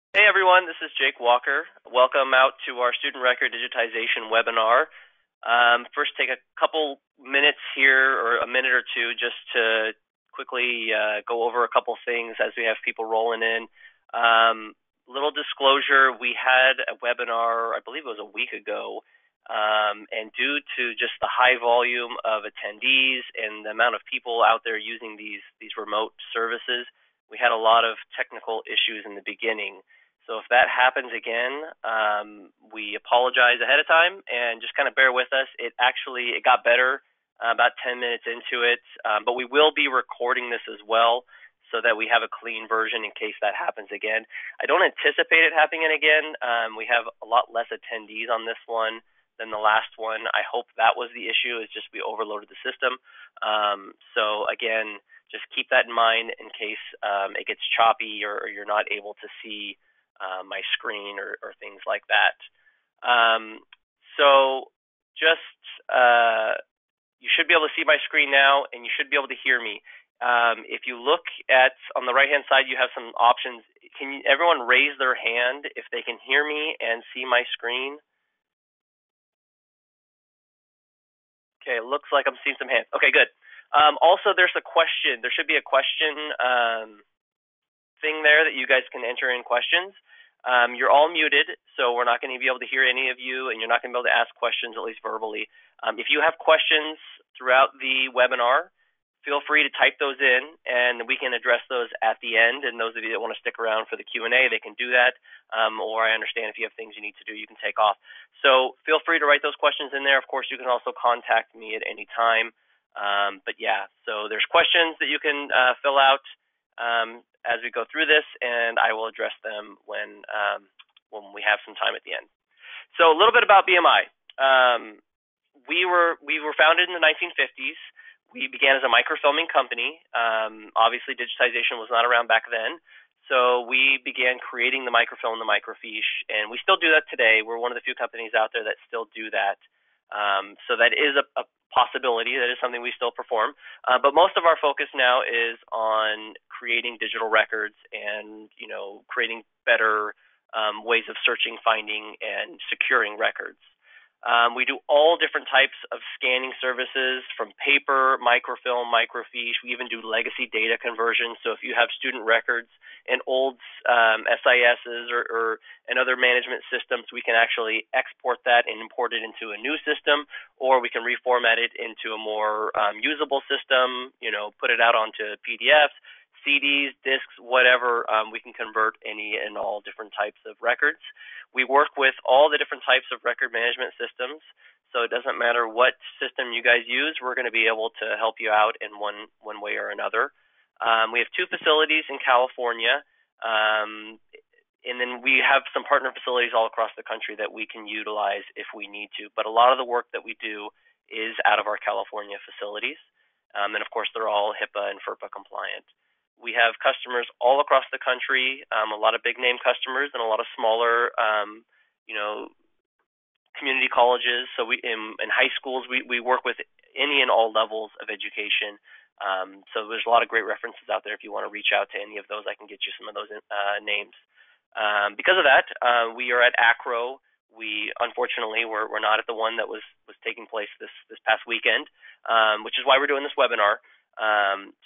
Hey everyone, this is Jake Walker. Welcome out to our Student Record Digitization webinar. First, take a couple minutes here, or a minute or two, just to quickly go over a couple things as we have people rolling in. Little disclosure, we had a webinar, I believe it was a week ago, and due to just the high volume of attendees and the amount of people out there using these remote services, we had a lot of technical issues in the beginning. So if that happens again, we apologize ahead of time and just kind of bear with us. It got better about 10 minutes into it, but we will be recording this as well so that we have a clean version in case that happens again. I don't anticipate it happening again. We have a lot less attendees on this one than the last one. I hope that was the issue, it's just we overloaded the system. So again, just keep that in mind in case it gets choppy or you're not able to see my screen or things like that. So just you should be able to see my screen now, and you should be able to hear me. If you look on the right-hand side, you have some options. Can everyone raise their hand if they can hear me and see my screen? Okay, it looks like I'm seeing some hands. Okay, good. Also, there's a question. There should be a question thing there that you guys can enter in questions. You're all muted, so we're not going to be able to hear any of you, and you're not going to be able to ask questions, at least verbally. If you have questions throughout the webinar, feel free to type those in, and we can address those at the end. And those of you that want to stick around for the Q&A, they can do that. Or I understand if you have things you need to do, you can take off. So feel free to write those questions in there. Of course, you can also contact me at any time. But yeah, so there's questions that you can fill out as we go through this, and I will address them when we have some time at the end. So a little bit about BMI. We were founded in the 1950s. We began as a microfilming company. Obviously, digitization was not around back then, so we began creating the microfilm and the microfiche, and we still do that today. We're one of the few companies out there that still do that. So that is a possibility. That is something we still perform. But most of our focus now is on creating digital records and creating better ways of searching, finding, and securing records. We do all different types of scanning services, from paper, microfilm, microfiche. We even do legacy data conversion. So if you have student records and old SISs and other management systems, we can actually export that and import it into a new system, or we can reformat it into a more usable system, put it out onto PDFs, CDs, discs, whatever. We can convert any and all different types of records. We work with all the different types of record management systems, so it doesn't matter what system you guys use, we're going to be able to help you out in one way or another. We have 2 facilities in California, and then we have some partner facilities all across the country that we can utilize if we need to. But a lot of the work that we do is out of our California facilities, and of course they're all HIPAA and FERPA compliant. We have customers all across the country, a lot of big name customers and a lot of smaller, community colleges. So in high schools, we work with any and all levels of education. So there's a lot of great references out there. If you want to reach out to any of those, I can get you some of those names. Because of that, we are at ACRO. Unfortunately, we're not at the one that was taking place this past weekend, which is why we're doing this webinar.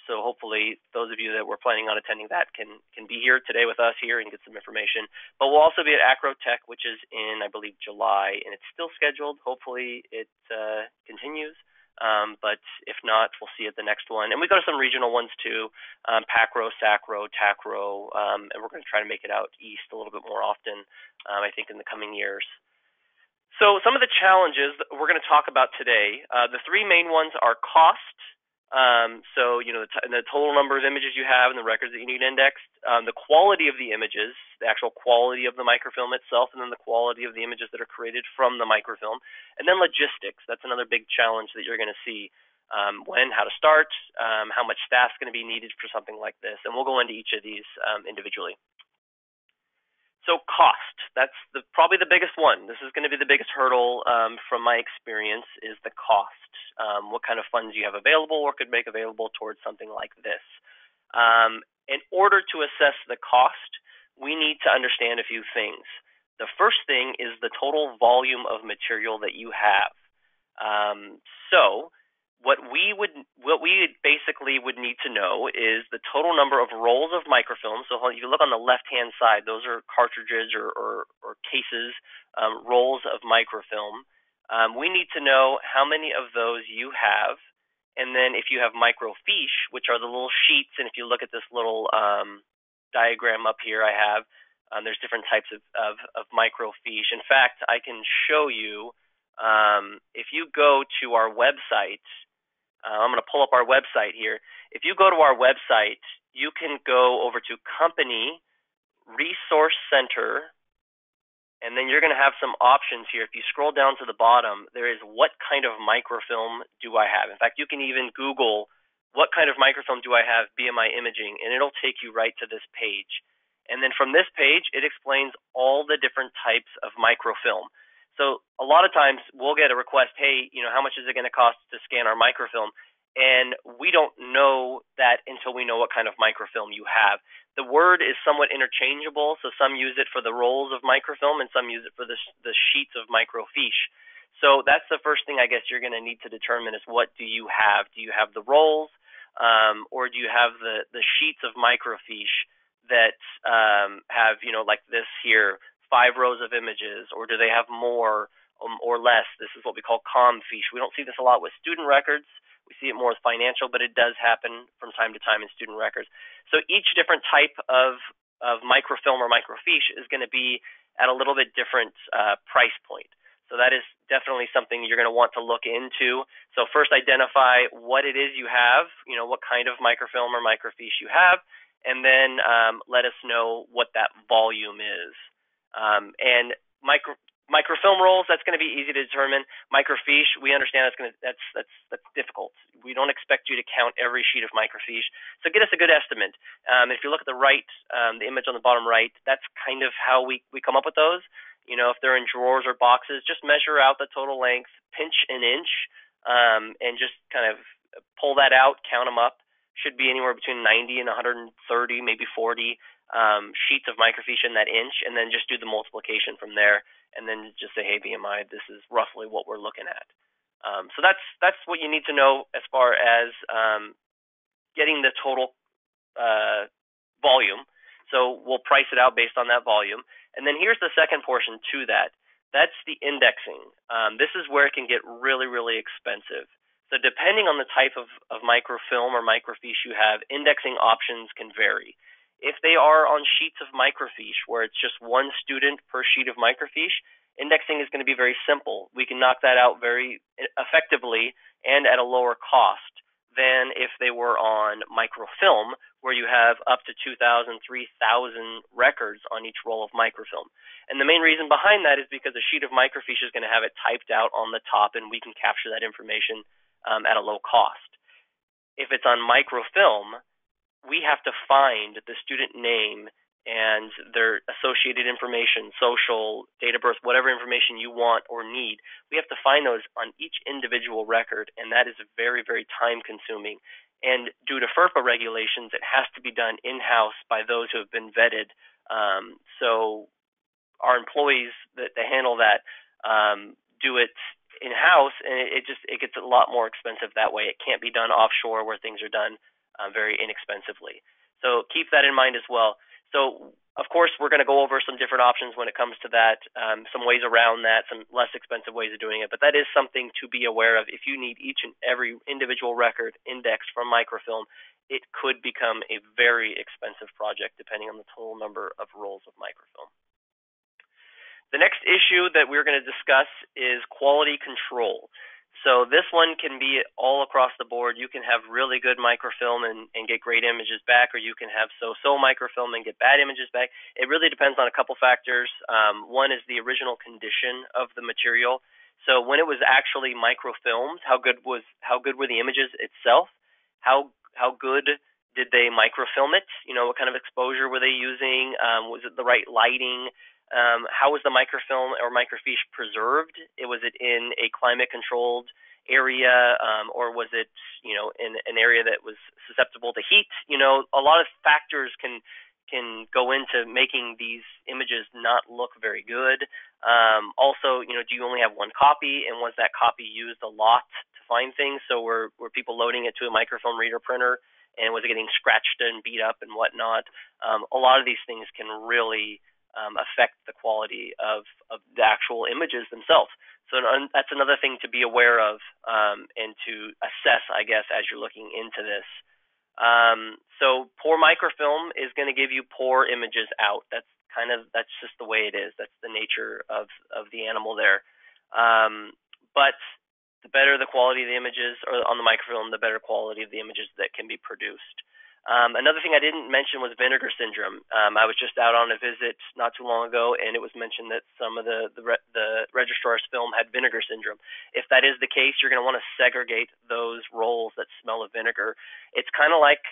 So hopefully those of you that were planning on attending that can be here today with us here and get some information. But we'll also be at Acro Tech, which is in, I believe, July, and it's still scheduled. Hopefully it continues. But if not, we'll see at the next one. And we go to some regional ones too, PACRO, SACRO, TACRO, and we're going to try to make it out east a little bit more often, I think, in the coming years. So some of the challenges that we're going to talk about today, the 3 main ones are cost. So the total number of images you have and the records that you need indexed, the quality of the images, the actual quality of the microfilm itself, and then the quality of the images that are created from the microfilm, and then logistics. That's another big challenge that you're going to see. How to start, how much staff is going to be needed for something like this, and we'll go into each of these individually. So cost, that's probably the biggest one. This is going to be the biggest hurdle from my experience, is the cost. What kind of funds you have available or could make available towards something like this. In order to assess the cost, we need to understand a few things. The first thing is the total volume of material that you have. So what we basically would need to know is the total number of rolls of microfilm. So if you look on the left-hand side, those are cartridges or cases, rolls of microfilm. We need to know how many of those you have, and then if you have microfiche, which are the little sheets, and if you look at this little diagram up here I have, there's different types of microfiche. In fact, I can show you, if you go to our website, I'm going to pull up our website here. If you go to our website, you can go over to Company Resource Center, and then you're going to have some options here. If you scroll down to the bottom, there is what kind of microfilm do I have? In fact, you can even Google what kind of microfilm do I have BMI imaging, and it'll take you right to this page. And then from this page, it explains all the different types of microfilm. So a lot of times we'll get a request, hey, how much is it going to cost to scan our microfilm? And we don't know that until we know what kind of microfilm you have. The word is somewhat interchangeable, so some use it for the rolls of microfilm and some use it for the sheets of microfiche. So that's the first thing I guess you're going to need to determine is what do you have? Do you have the rolls, or do you have the sheets of microfiche that have, like this here, 5 rows of images, or do they have more or less? This is what we call comfiche. We don't see this a lot with student records. We see it more with financial, but it does happen from time to time in student records. So each different type of microfilm or microfiche is going to be at a little bit different price point. So that is definitely something you're going to want to look into. So first identify what it is you have, what kind of microfilm or microfiche you have, and then let us know what that volume is. And microfilm rolls, that's going to be easy to determine. Microfiche, we understand that's difficult. We don't expect you to count every sheet of microfiche. So get us a good estimate. If you look at the right, the image on the bottom right, that's kind of how we come up with those. If they're in drawers or boxes, just measure out the total length, pinch an inch, and just kind of pull that out, count them up. Should be anywhere between 90 and 130, maybe 40 sheets of microfiche in that inch, and then just do the multiplication from there, and then just say, hey, BMI, this is roughly what we're looking at. So that's what you need to know as far as getting the total volume. So we'll price it out based on that volume. And then here's the second portion to that. That's the indexing. This is where it can get really, really expensive. So depending on the type of microfilm or microfiche you have, indexing options can vary. If they are on sheets of microfiche where it's just one student per sheet of microfiche, indexing is going to be very simple. We can knock that out very effectively and at a lower cost than if they were on microfilm, where you have up to 2,000, 3,000 records on each roll of microfilm. And the main reason behind that is because a sheet of microfiche is going to have it typed out on the top, and we can capture that information at a low cost. If it's on microfilm, we have to find the student name and their associated information, social, date of birth, whatever information you want or need. We have to find those on each individual record, and that is very, very time-consuming. And due to FERPA regulations, it has to be done in-house by those who have been vetted. So our employees that handle that do it in-house, and it gets a lot more expensive that way. It can't be done offshore where things are done very inexpensively. So keep that in mind as well. So, of course, we're going to go over some different options when it comes to that, some ways around that, some less expensive ways of doing it. But that is something to be aware of. If you need each and every individual record indexed from microfilm, it could become a very expensive project depending on the total number of rolls of microfilm. The next issue that we're going to discuss is quality control. So this one can be all across the board. You can have really good microfilm and get great images back, or you can have so-so microfilm and get bad images back. It really depends on a couple factors. One is the original condition of the material. So when it was actually microfilmed, how good were the images itself? How good did they microfilm it? What kind of exposure were they using? Was it the right lighting? How was the microfilm or microfiche preserved? Was it in a climate-controlled area, or was it, in an area that was susceptible to heat? A lot of factors can go into making these images not look very good. Also, do you only have one copy, and was that copy used a lot to find things? So were people loading it to a microfilm reader printer, and was it getting scratched and beat up and whatnot? A lot of these things can really affect the quality of the actual images themselves. So that's another thing to be aware of and to assess, I guess, as you're looking into this. So poor microfilm is going to give you poor images out. That's just the way it is. That's the nature of the animal there. But the better the quality of the images or on the microfilm, the better quality of the images that can be produced. Another thing I didn't mention was vinegar syndrome. I was just out on a visit not too long ago, and it was mentioned that some of the Registrars film had vinegar syndrome. If that is the case, you're going to want to segregate those rolls that smell of vinegar. It's kind of like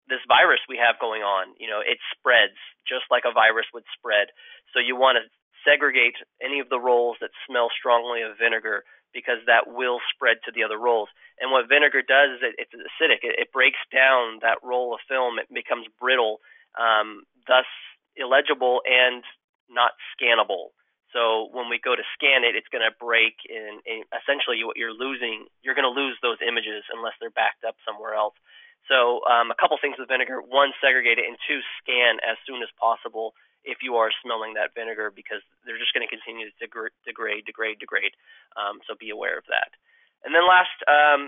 this virus we have going on. It spreads just like a virus would spread. So you want to segregate any of the rolls that smell strongly of vinegar, because that will spread to the other rolls. And what vinegar does is it's acidic. It breaks down that roll of film. It becomes brittle, thus illegible and not scannable. So when we go to scan it, it's going to break, and essentially what you're losing, you're going to lose those images unless they're backed up somewhere else. So a couple things with vinegar: one, segregate it, and two, scan as soon as possible if you are smelling that vinegar, because they're just going to continue to degrade. So be aware of that. And then last,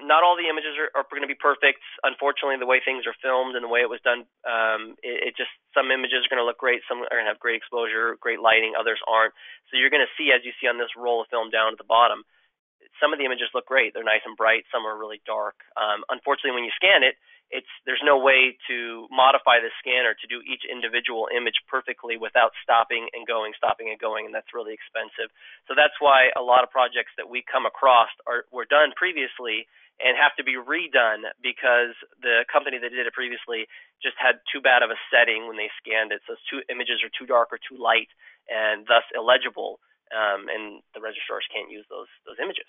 not all the images are going to be perfect. Unfortunately, the way things are filmed and the way it was done, some images are going to look great, some are going to have great exposure, great lighting, others aren't. So you're going to see, as you see on this roll of film down at the bottom, some of the images look great. They're nice and bright. Some are really dark. Unfortunately, when you scan it, there's no way to modify the scanner to do each individual image perfectly without stopping and going, and that's really expensive. So that's why a lot of projects that we come across were done previously and have to be redone because the company that did it previously just had too bad of a setting when they scanned it. So images are too dark or too light and thus illegible, and the registrars can't use those images.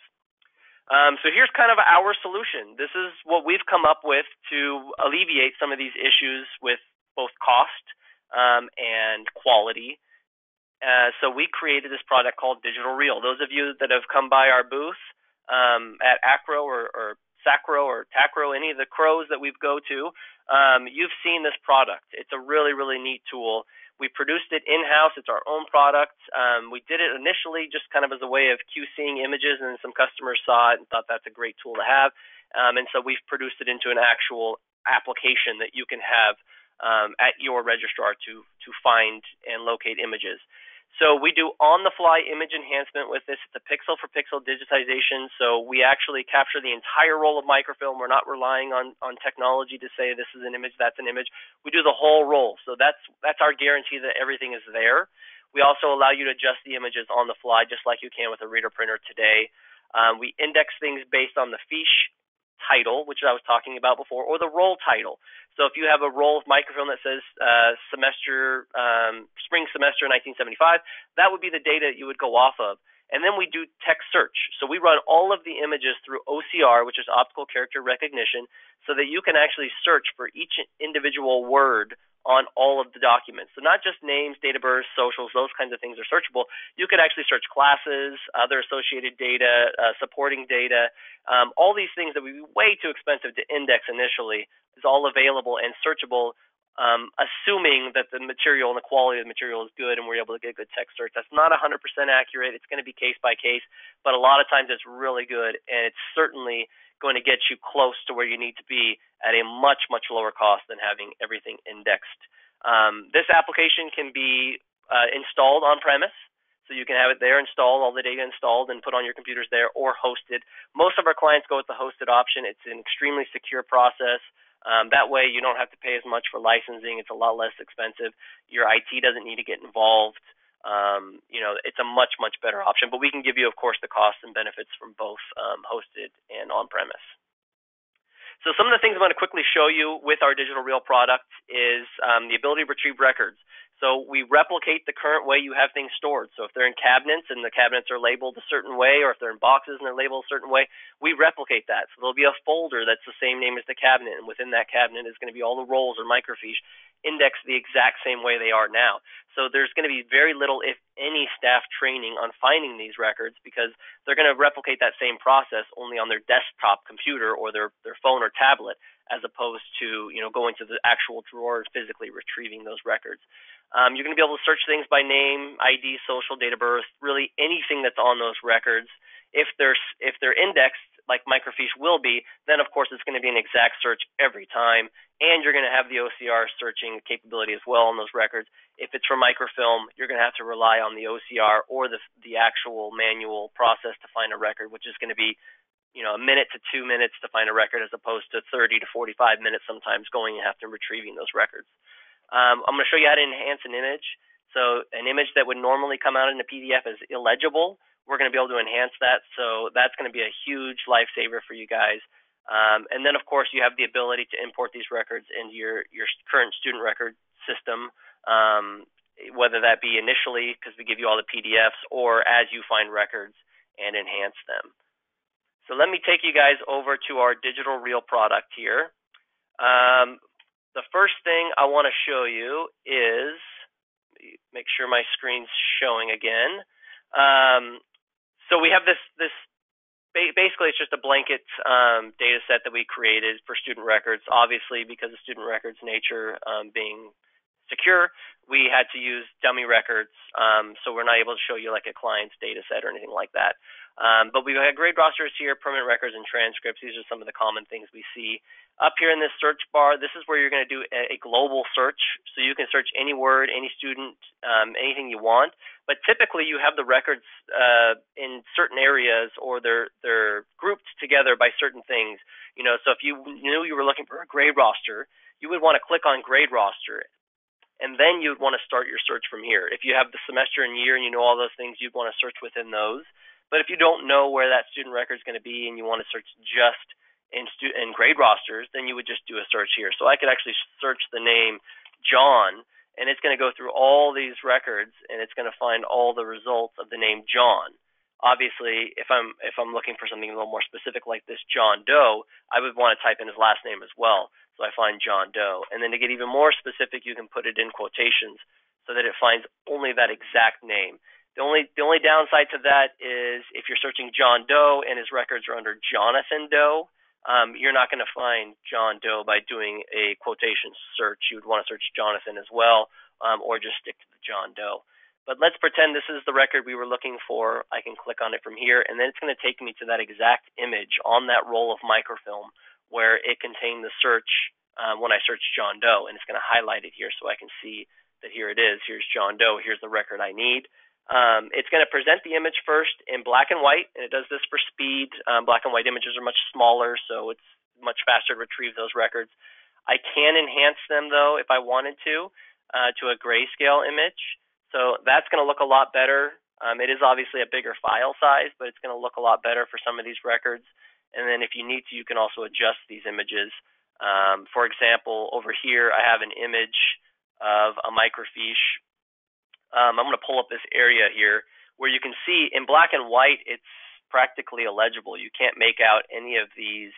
So here's kind of our solution. This is what we've come up with to alleviate some of these issues with both cost and quality. So we created this product called Digital Reel. Those of you that have come by our booth at Acro or Sacro or Tacro, any of the crows that we go to, you've seen this product. It's a really, really neat tool. We produced it in-house. It's our own product. We did it initially just kind of as a way of QCing images, and some customers saw it and thought that's a great tool to have. And so we've produced it into an actual application that you can have at your registrar to find and locate images. So we do on-the-fly image enhancement with this. It's a pixel-for-pixel digitization, so we actually capture the entire roll of microfilm. We're not relying on technology to say this is an image, that's an image. We do the whole roll, so that's our guarantee that everything is there. We also allow you to adjust the images on the fly, just like you can with a reader printer today. We index things based on the fiche title, which I was talking about before, or the roll title. So if you have a roll of microfilm that says spring semester 1975, that would be the data that you would go off of. And then we do text search. So we run all of the images through OCR, which is optical character recognition, so that you can actually search for each individual word on all of the documents. So not just names, date of birth, socials, those kinds of things are searchable. You could actually search classes, other associated data, supporting data. All these things that would be way too expensive to index initially is all available and searchable, assuming that the material and the quality of the material is good and we're able to get good text search. That's not 100% accurate. It's going to be case by case, but a lot of times it's really good, and it's certainly going to get you close to where you need to be at a much, much lower cost than having everything indexed. This application can be installed on-premise, so you can have it there installed, all the data installed and put on your computers there, or hosted. Most of our clients go with the hosted option. It's an extremely secure process. That way you don't have to pay as much for licensing. It's a lot less expensive. Your IT doesn't need to get involved. It's a much, much better option, but we can give you, of course, the costs and benefits from both hosted and on-premise. So some of the things I'm going to quickly show you with our Digital Reel product is the ability to retrieve records. So we replicate the current way you have things stored. So if they're in cabinets and the cabinets are labeled a certain way, or if they're in boxes and they're labeled a certain way, we replicate that. So there'll be a folder that's the same name as the cabinet, and within that cabinet is going to be all the rolls or microfiche indexed the exact same way they are now. So there's going to be very little, if any, staff training on finding these records, because they're going to replicate that same process only on their desktop computer or their phone or tablet, as opposed to going to the actual drawer and physically retrieving those records. You're going to be able to search things by name, ID, social, date of birth, really anything that's on those records. If they're indexed like microfiche will be, then of course it's going to be an exact search every time, and you're going to have the OCR searching capability as well on those records. If it's for microfilm, you're going to have to rely on the OCR or the actual manual process to find a record, which is going to be a minute to 2 minutes to find a record, as opposed to 30 to 45 minutes sometimes going and have to retrieving those records. I'm going to show you how to enhance an image. So an image that would normally come out in a PDF as illegible, we're going to be able to enhance that. So that's going to be a huge lifesaver for you guys. And then, of course, you have the ability to import these records into your current student record system, whether that be initially because we give you all the PDFs, or as you find records and enhance them. So let me take you guys over to our digital reel product here. The first thing I want to show you is, make sure my screen's showing again. So we have this basically it's just a blanket data set that we created for student records. Obviously, because of student records nature being secure, we had to use dummy records, so we're not able to show you like a client's data set or anything like that. But we've had grade rosters here, permanent records, and transcripts. These are some of the common things we see. Up here in this search bar, this is where you're going to do a global search. So you can search any word, any student, anything you want. But typically you have the records in certain areas, or they're grouped together by certain things. So if you knew you were looking for a grade roster, you would want to click on grade roster, and then you'd want to start your search from here. If you have the semester and year and you know all those things, you'd want to search within those. But if you don't know where that student record is going to be and you want to search just in grade rosters, then you would just do a search here. So I could actually search the name John, and it's going to go through all these records, and it's going to find all the results of the name John. Obviously, if I'm looking for something a little more specific like this John Doe, I would want to type in his last name as well. So I find John Doe. And then to get even more specific, you can put it in quotations so that it finds only that exact name. The only downside to that is if you're searching John Doe and his records are under Jonathan Doe, you're not going to find John Doe by doing a quotation search. You would want to search Jonathan as well, or just stick to the John Doe. But let's pretend this is the record we were looking for. I can click on it from here, and then it's going to take me to that exact image on that roll of microfilm where it contained the search when I searched John Doe, and it's going to highlight it here so I can see that here it is. Here's John Doe. Here's the record I need. It's going to present the image first in black and white, and it does this for speed. Black and white images are much smaller, so it's much faster to retrieve those records. I can enhance them, though, if I wanted to a grayscale image. So that's going to look a lot better. It is obviously a bigger file size, but it's going to look a lot better for some of these records. And then if you need to, you can also adjust these images. For example, over here, I have an image of a microfiche. I'm going to pull up this area here where you can see in black and white, it's practically illegible. You can't make out any of these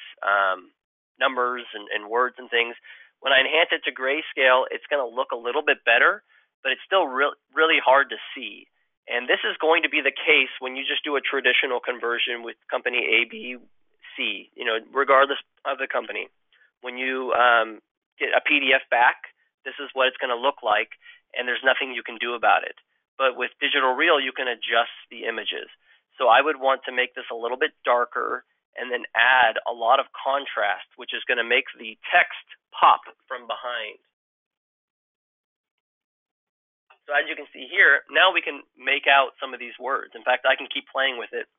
numbers and words and things. When I enhance it to grayscale, it's going to look a little bit better, but it's still really hard to see. And this is going to be the case when you just do a traditional conversion with company A, B, C, regardless of the company. When you get a PDF back, this is what it's going to look like, and there's nothing you can do about it. But with Digital Reel, you can adjust the images. So I would want to make this a little bit darker and then add a lot of contrast, which is going to make the text pop from behind. So as you can see here, now we can make out some of these words. In fact, I can keep playing with it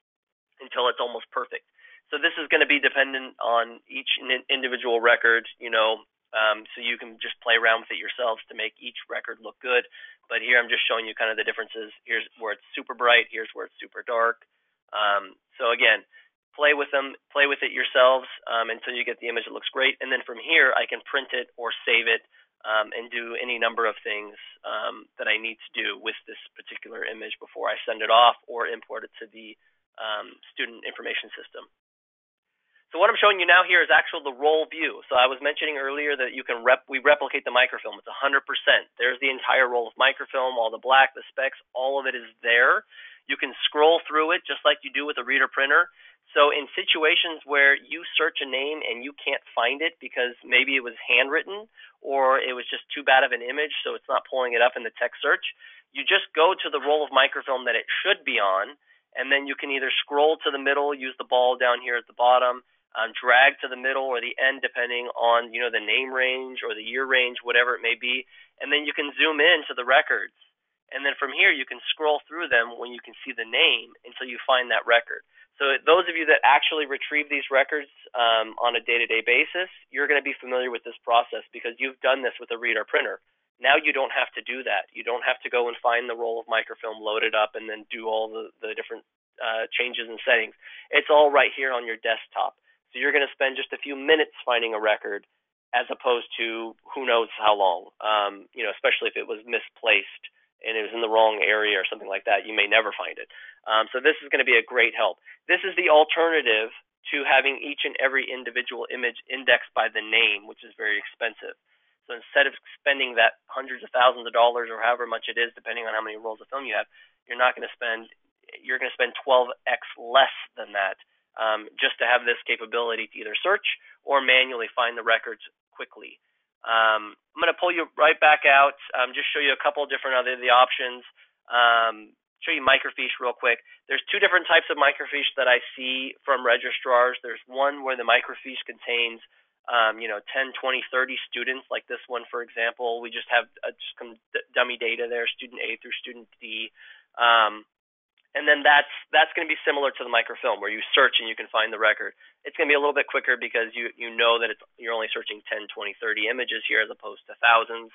until it's almost perfect. So this is going to be dependent on each individual record, so you can just play around with it yourselves to make each record look good. But here I'm just showing you kind of the differences. Here's where it's super bright. Here's where it's super dark. So again, play with it yourselves until you get the image that looks great. And then from here, I can print it or save it and do any number of things that I need to do with this particular image before I send it off or import it to the student information system. So what I'm showing you now here is the role view. So I was mentioning earlier that we replicate the microfilm. It's 100%. There's the entire roll of microfilm, all the black, the specs, all of it is there. You can scroll through it just like you do with a reader printer. So in situations where you search a name and you can't find it because maybe it was handwritten or it was just too bad of an image, so it's not pulling it up in the text search, you just go to the roll of microfilm that it should be on, and then you can either scroll to the middle, use the ball down here at the bottom, drag to the middle or the end depending on the name range or the year range, whatever it may be, and then you can zoom in to the records. And then from here you can scroll through them when you can see the name until you find that record. So those of you that actually retrieve these records on a day-to-day basis, you're going to be familiar with this process because you've done this with a reader printer. Now you don't have to do that. You don't have to go and find the roll of microfilm, load it up, and then do all the different changes and settings. It's all right here on your desktop. So you're going to spend just a few minutes finding a record as opposed to who knows how long, especially if it was misplaced and it was in the wrong area or something like that. You may never find it. So this is going to be a great help. This is the alternative to having each and every individual image indexed by the name, which is very expensive. So instead of spending that hundreds of thousands of dollars or however much it is, depending on how many rolls of film you have, you're going to spend 12x less than that. Just to have this capability to either search or manually find the records quickly. I'm going to pull you right back out, just show you a couple of different other the options, show you microfiche real quick. There's two different types of microfiche that I see from registrars. There's one where the microfiche contains 10, 20, 30 students, like this one, for example. We just have just some dummy data there, student A through student D. And then that's going to be similar to the microfilm where you search and you can find the record. It's going to be a little bit quicker because you know that you're only searching 10, 20, 30 images here as opposed to thousands.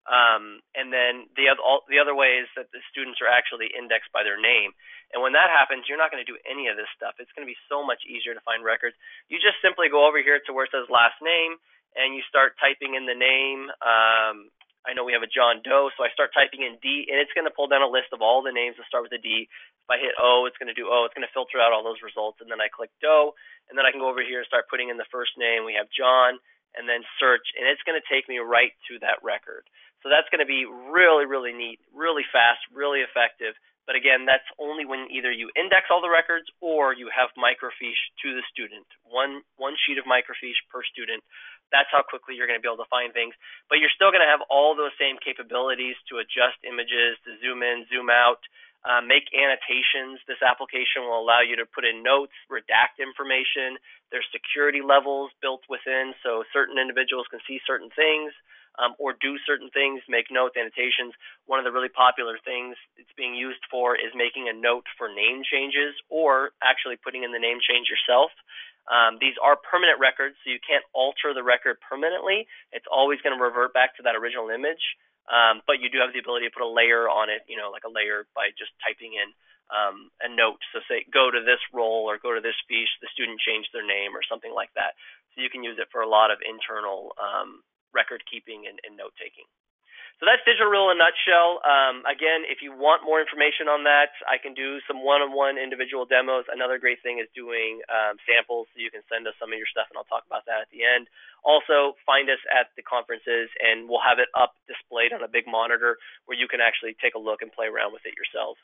And then the other way is that the students are actually indexed by their name. And when that happens, you're not going to do any of this stuff. It's going to be so much easier to find records. You just simply go over here to where it says last name and you start typing in the name. I know we have a John Doe, so I start typing in D, and it's going to pull down a list of all the names that start with a D. If I hit O, it's going to do O. It's going to filter out all those results, and then I click Doe, and then I can go over here and start putting in the first name. We have John, and then search, and it's going to take me right to that record. So that's going to be really, really neat, really fast, really effective. But again, that's only when either you index all the records or you have microfiche to the student. One sheet of microfiche per student. That's how quickly you're going to be able to find things. But you're still going to have all those same capabilities to adjust images, to zoom in, zoom out, make annotations. This application will allow you to put in notes, redact information. There's security levels built within, so certain individuals can see certain things or do certain things, make notes, annotations. One of the really popular things it's being used for is making a note for name changes or actually putting in the name change yourself. These are permanent records, so you can't alter the record permanently. It's always going to revert back to that original image, but you do have the ability to put a layer on it, like a layer by just typing in a note. So say, go to this role or go to this fiche, the student changed their name or something like that. So you can use it for a lot of internal record keeping and note taking. So that's Digital Reel in a nutshell. Again, if you want more information on that, I can do some one-on-one individual demos. Another great thing is doing samples, so you can send us some of your stuff, and I'll talk about that at the end. Also, find us at the conferences, and we'll have it up displayed on a big monitor where you can actually take a look and play around with it yourself.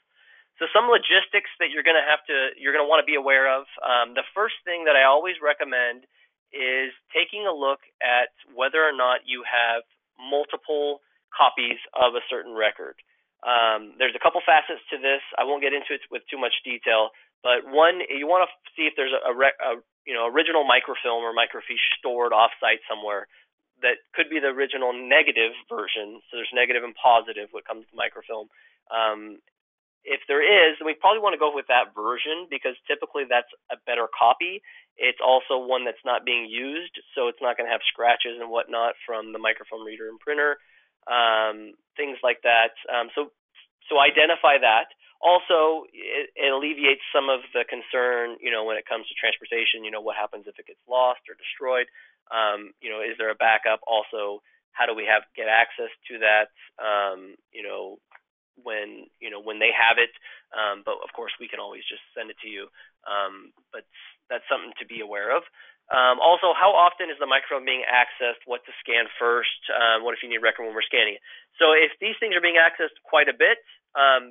So some logistics that you're going to want to be aware of. The first thing that I always recommend is taking a look at whether or not you have multiple copies of a certain record. There's a couple facets to this. I won't get into it with too much detail, but one, you want to see if there's a original microfilm or microfiche stored offsite somewhere that could be the original negative version. So there's negative and positive when it comes to microfilm. If there is, then we probably want to go with that version because typically that's a better copy. It's also one that's not being used, so it's not going to have scratches and whatnot from the microfilm reader and printer, things like that. So identify that. Also, it alleviates some of the concern, when it comes to transportation. What happens if it gets lost or destroyed? Is there a backup? Also, How do we get access to that? When they have it, but of course we can always just send it to you. But that's something to be aware of. Also, how often is the microfilm being accessed? What to scan first? What if you need a record when we're scanning it? So if these things are being accessed quite a bit,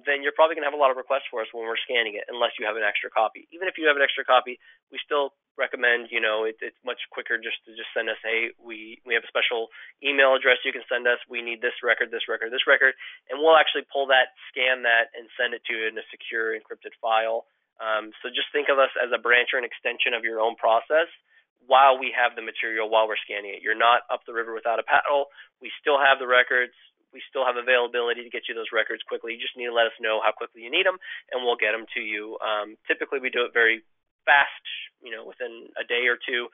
then you're probably going to have a lot of requests for us when we're scanning it, unless you have an extra copy. Even if you have an extra copy, we still recommend, it's much quicker just to send us, hey, we have a special email address you can send us. We need this record, this record, this record, and we'll actually pull that, scan that, and send it to you in a secure encrypted file. So just think of us as a branch or an extension of your own process while we have the material, while we're scanning it. You're not up the river without a paddle. We still have the records. We still have availability to get you those records quickly. You just need to let us know how quickly you need them, and we'll get them to you. Typically, we do it very fast, within a day or two.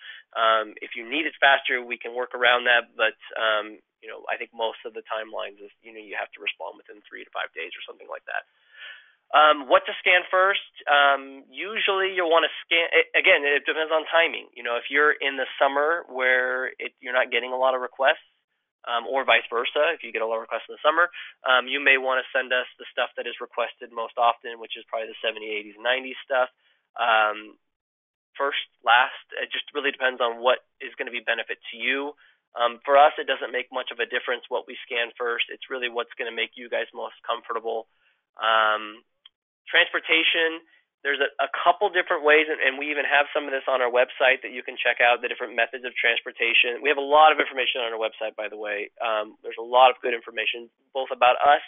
If you need it faster, we can work around that, but I think most of the timelines is, you have to respond within 3 to 5 days or something like that. What to scan first? Usually you'll want to scan, again, it depends on timing. If you're in the summer where you're not getting a lot of requests, or vice versa, if you get a lot of requests in the summer, you may want to send us the stuff that is requested most often, which is probably the 70s, 80s, 90s stuff. First, last, it just really depends on what is going to be benefit to you. For us, it doesn't make much of a difference what we scan first. It's really what's going to make you guys most comfortable. Transportation, there's a couple different ways, and we even have some of this on our website that you can check out, the different methods of transportation. We have a lot of information on our website, by the way. There's a lot of good information, both about us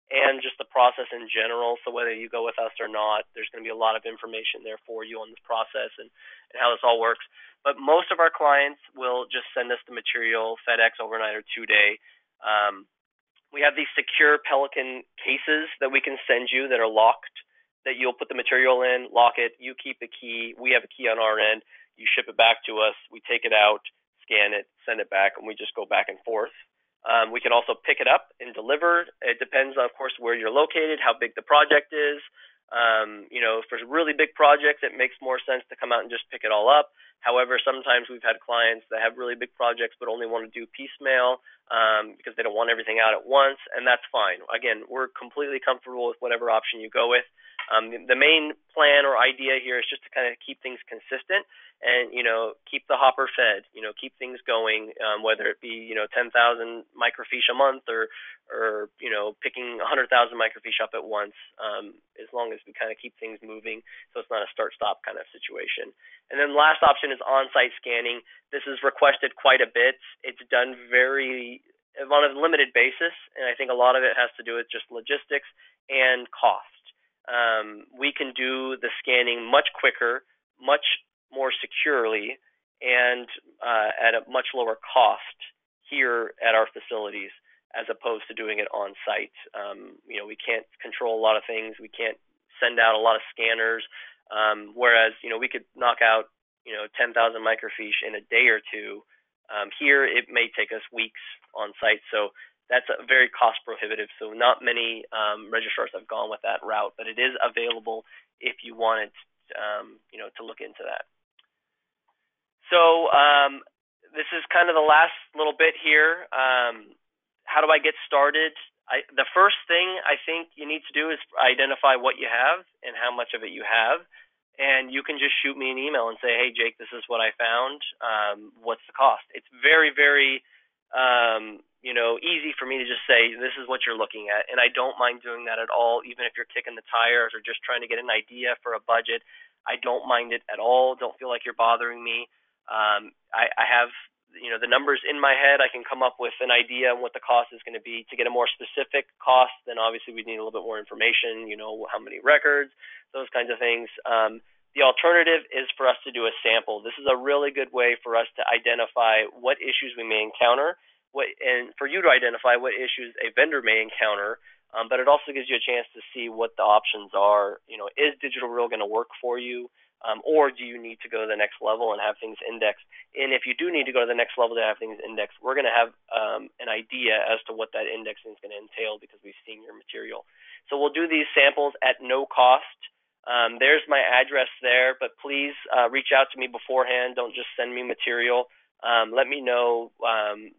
and just the process in general. So whether you go with us or not, there's going to be a lot of information there for you on this process and how this all works. But most of our clients will just send us the material, FedEx, overnight, or 2-day. We have these secure Pelican cases that we can send you that are locked, that you'll put the material in, lock it, you keep the key, we have a key on our end, you ship it back to us, we take it out, scan it, send it back, and we just go back and forth. We can also pick it up and deliver. It depends, of course, where you're located, how big the project is. If there's really big projects, it makes more sense to come out and just pick it all up. However, sometimes we've had clients that have really big projects but only want to do piecemeal because they don't want everything out at once, and that's fine. Again, we're completely comfortable with whatever option you go with. The main plan or idea here is just to kind of keep things consistent and, keep the hopper fed, keep things going, whether it be, 10,000 microfiche a month or picking 100,000 microfiche up at once, as long as we kind of keep things moving so it's not a start-stop kind of situation. And then the last option is on-site scanning. This is requested quite a bit. It's done on a limited basis, and I think a lot of it has to do with just logistics and cost. We can do the scanning much quicker, much more securely, and at a much lower cost here at our facilities as opposed to doing it on site. We can't control a lot of things. We can't send out a lot of scanners, whereas we could knock out 10,000 microfiche in a day or two. Here it may take us weeks on site, so that's very cost prohibitive. So not many registrars have gone with that route, but it is available if you wanted to look into that. So this is kind of the last little bit here. How do I get started? The first thing I think you need to do is identify what you have and how much of it you have. And you can just shoot me an email and say, hey, Jake, this is what I found. What's the cost? It's very, very easy for me to just say, this is what you're looking at. And I don't mind doing that at all, even if you're kicking the tires or just trying to get an idea for a budget. I don't mind it at all. Don't feel like you're bothering me. I have the numbers in my head. I can come up with an idea of what the cost is going to be. To get a more specific cost, then obviously we need a little bit more information, how many records, those kinds of things. The alternative is for us to do a sample. This is a really good way for us to identify what issues we may encounter, and for you to identify what issues a vendor may encounter, but it also gives you a chance to see what the options are. Is digital real going to work for you? Or do you need to go to the next level and have things indexed? And if you do need to go to the next level to have things indexed, we're going to have an idea as to what that indexing is going to entail because we've seen your material. So we'll do these samples at no cost. There's my address there, but please reach out to me beforehand. Don't just send me material. let me know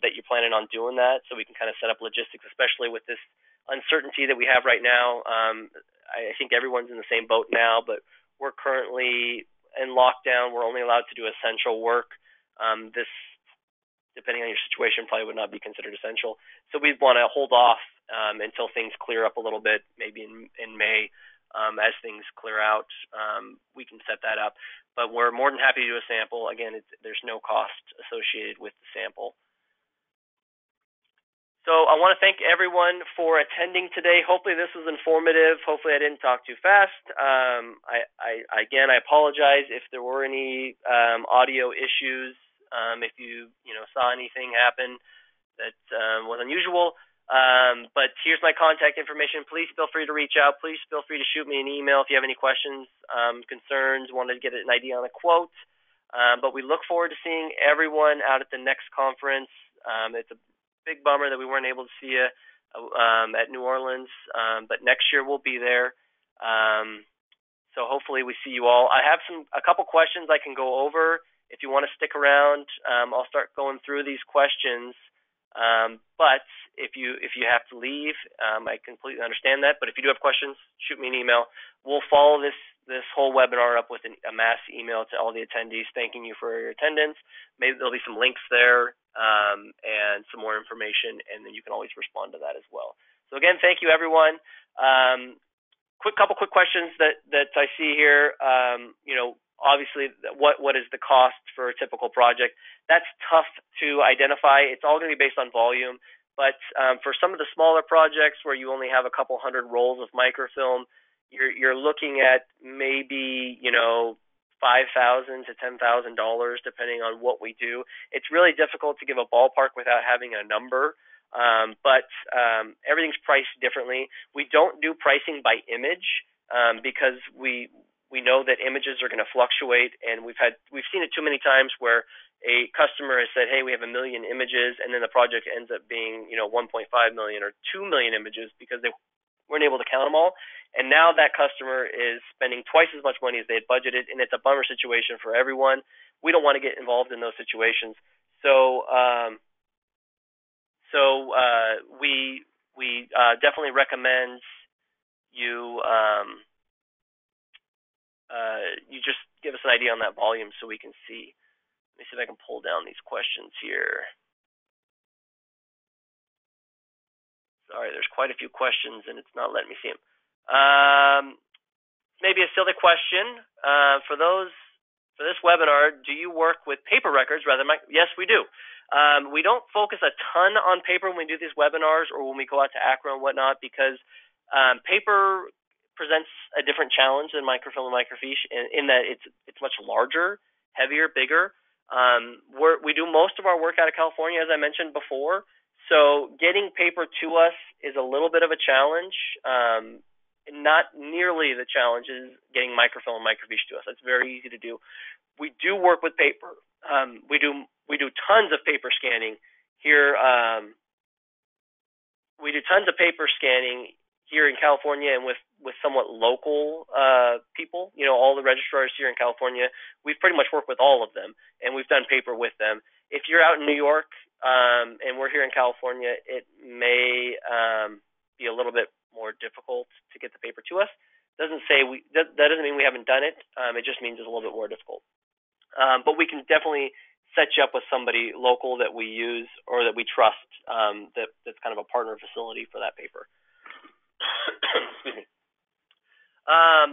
that you're planning on doing that so we can kind of set up logistics, especially with this uncertainty that we have right now. I think everyone's in the same boat now, but we're currently in lockdown. We're only allowed to do essential work. This, depending on your situation, probably would not be considered essential. So we want to hold off until things clear up a little bit, maybe in May. As things clear out, we can set that up. But we're more than happy to do a sample. Again, there's no cost associated with the sample. So I want to thank everyone for attending today. Hopefully this was informative. Hopefully I didn't talk too fast. Again, I apologize if there were any audio issues. If you saw anything happen that was unusual. But here's my contact information. Please feel free to reach out. Please feel free to shoot me an email if you have any questions, concerns, wanted to get an idea on a quote. But we look forward to seeing everyone out at the next conference. It's a big bummer that we weren't able to see you at New Orleans, but next year we'll be there. So hopefully we see you all. I have a couple questions I can go over. If you want to stick around, I'll start going through these questions. But if you have to leave, I completely understand that. But if you do have questions, shoot me an email. We'll follow this whole webinar up with a mass email to all the attendees, thanking you for your attendance. Maybe there'll be some links there and some more information, and then you can always respond to that as well. So again, thank you, everyone. Couple quick questions that I see here. Obviously, what is the cost for a typical project? That's tough to identify. It's all going to be based on volume. But for some of the smaller projects where you only have a couple hundred rolls of microfilm, you're looking at maybe $5,000 to $10,000, depending on what we do. It's really difficult to give a ballpark without having a number. But everything's priced differently. We don't do pricing by image because we know that images are going to fluctuate, and we've seen it too many times where a customer has said, hey, we have 1 million images, and then the project ends up being 1.5 million or 2 million images because they weren't able to count them all. And now that customer is spending twice as much money as they had budgeted, and it's a bummer situation for everyone. We don't want to get involved in those situations. So we definitely recommend you you just give us an idea on that volume so we can see. Let me see if I can pull down these questions here. Sorry, there's quite a few questions and it's not letting me see them. Maybe a silly question. For this webinar, do you work with paper records rather than Yes, we do. We don't focus a ton on paper when we do these webinars or when we go out to Acro and whatnot because paper presents a different challenge than microfilm and microfiche in that it's much larger, heavier, bigger. We do most of our work out of California, as I mentioned before. So getting paper to us is a little bit of a challenge. Not nearly the challenge as getting microfilm and microfiche to us. That's very easy to do. We do work with paper. We do tons of paper scanning here. We do tons of paper scanning here in California and with somewhat local people. All the registrars here in California, we've pretty much worked with all of them, and we've done paper with them. If you're out in New York and we're here in California, it may be a little bit more difficult to get the paper to us. That doesn't mean we haven't done it. It just means it's a little bit more difficult. But we can definitely set you up with somebody local that we use or that we trust that's kind of a partner facility for that paper. Excuse me.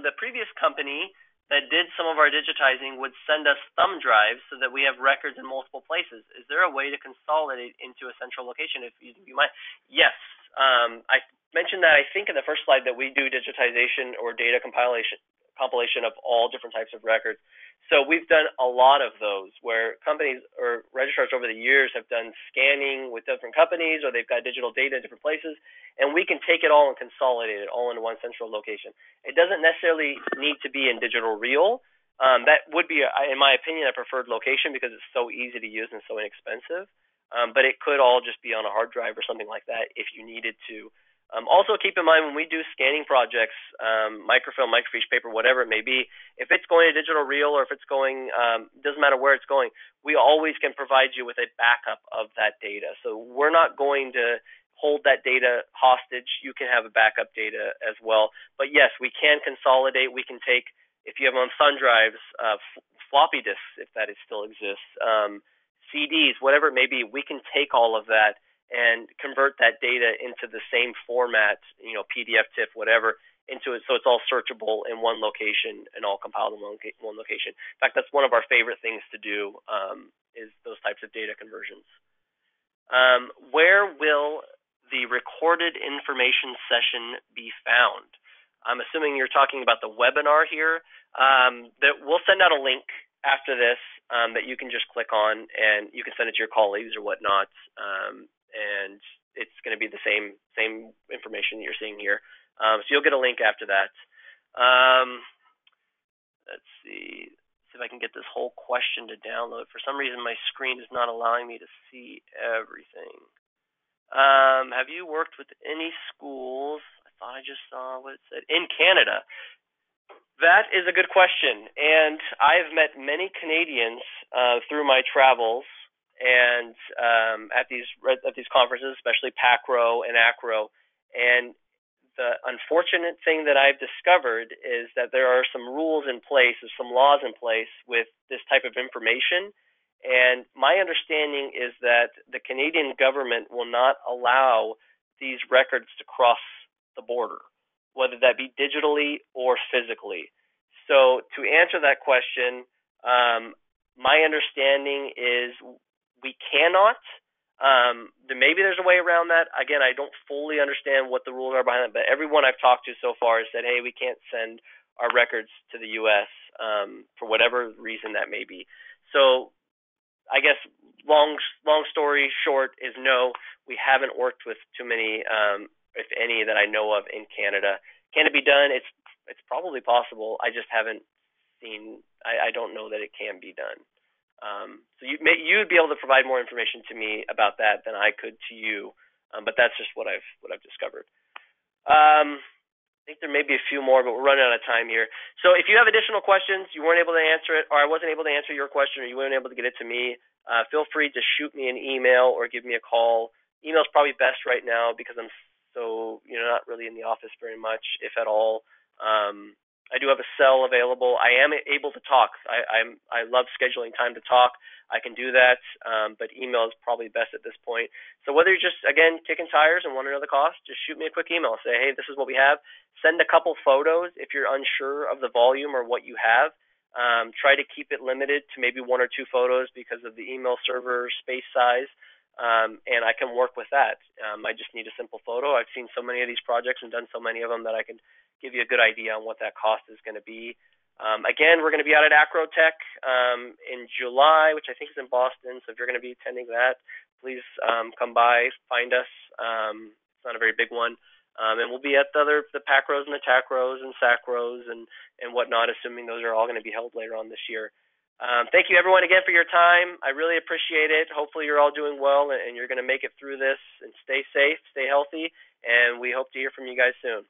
The previous company that did some of our digitizing would send us thumb drives so that we have records in multiple places. Is there a way to consolidate into a central location? If you might, yes. I mentioned that I think in the first slide that we do digitization or data compilation of all different types of records. So we've done a lot of those where companies or registrars over the years have done scanning with different companies or they've got digital data in different places, and we can take it all and consolidate it all into one central location. It doesn't necessarily need to be in digital reel. That would be, in my opinion, a preferred location because it's so easy to use and so inexpensive. But it could all just be on a hard drive or something like that if you needed to. Also, keep in mind when we do scanning projects, microfilm, microfiche paper, whatever it may be, if it's going to digital reel or if it's going, doesn't matter where it's going, we always can provide you with a backup of that data. So we're not going to hold that data hostage. You can have a backup data as well. But yes, we can consolidate. We can take, if you have on thumb drives, floppy disks, if that still exists, CDs, whatever it may be, we can take all of that and convert that data into the same format, PDF, TIFF, whatever, into it, so it's all searchable in one location and all compiled in one location. In fact, that's one of our favorite things to do, is those types of data conversions. Where will the recorded information session be found? I'm assuming you're talking about the webinar here. We'll send out a link after this that you can just click on, and you can send it to your colleagues or whatnot. And it's going to be the same information that you're seeing here. So you'll get a link after that. Let's see if I can get this whole question to download. For some reason, my screen is not allowing me to see everything. Have you worked with any schools? I thought I just saw what it said. In Canada. That is a good question, and I've met many Canadians through my travels and at these conferences, especially PACRO and ACRO. And the unfortunate thing that I've discovered is that there are some rules in place, there's some laws in place with this type of information. And my understanding is that the Canadian government will not allow these records to cross the border, whether that be digitally or physically. So to answer that question, my understanding is we cannot. Maybe there's a way around that. Again, I don't fully understand what the rules are behind it, but everyone I've talked to so far has said, hey, we can't send our records to the U.S. For whatever reason that may be. So I guess long story short is no, we haven't worked with too many, if any, that I know of in Canada. Can it be done? It's probably possible. I just haven't seen. I don't know that it can be done. So you'd be able to provide more information to me about that than I could to you, but that's just what I've discovered. I think there may be a few more, but we're running out of time here. So if you have additional questions, you weren't able to answer it, or I wasn't able to answer your question, or you weren't able to get it to me, feel free to shoot me an email or give me a call. Email is probably best right now because I'm not really in the office very much, if at all. I do have a cell available. I am able to talk. I love scheduling time to talk. I can do that, but email is probably best at this point. So whether you're just, again, kicking tires and want to know the cost, just shoot me a quick email. Say, hey, this is what we have. Send a couple photos if you're unsure of the volume or what you have. Try to keep it limited to maybe 1 or 2 photos because of the email server space size, and I can work with that. I just need a simple photo. I've seen so many of these projects and done so many of them that I can give you a good idea on what that cost is going to be. Again, we're going to be out at Acrotech in July, which I think is in Boston. So if you're going to be attending that, please come by, find us. It's not a very big one. And we'll be at the PACROs and the TACROs and SACROs and whatnot, assuming those are all going to be held later on this year. Thank you, everyone, again, for your time. I really appreciate it. Hopefully you're all doing well and you're going to make it through this and stay safe, stay healthy, and we hope to hear from you guys soon.